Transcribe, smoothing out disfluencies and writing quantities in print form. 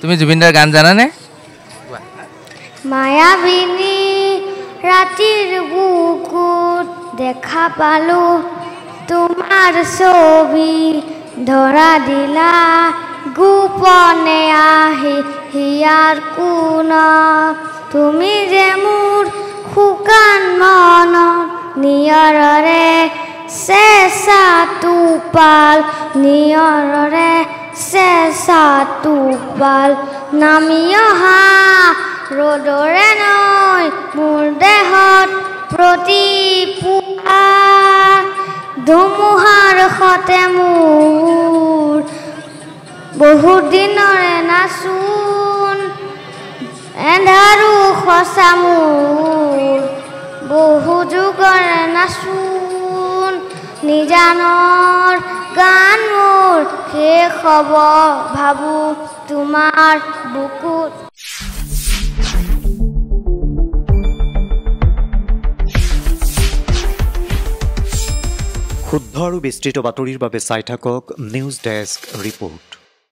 তুমি জুবিনদাৰ গান জানানে মায়াবিনী ৰাতিৰ বুকুত দেখা পালো তোমাৰ ছবি ধৰা দিলা গোপনে আহি হিয়াৰ কোণত তুমি যে মোৰ শুকান মনত নিয়ৰৰে চেঁচা টোপাল নিয়ৰৰে চেঁচা টোপাল নামি অহা ৰ'দৰে নৈ মোৰ দেহত প্ৰতিপুৱা ধুমুহাৰ সতে মোৰ বহুত দিনৰে নাচোন এন্ধাৰো সঁচা মোৰ বহু যুগৰে নাচোন নিজানৰ গান মোৰ শেষ হ'ব ভাবো তোমাৰ বুকুত শুদ্ধ আৰু বিস্তৃত বাতৰিৰ বাবে চাই থাকক নিউজ ডেস্ক ৰিপোৰ্ট।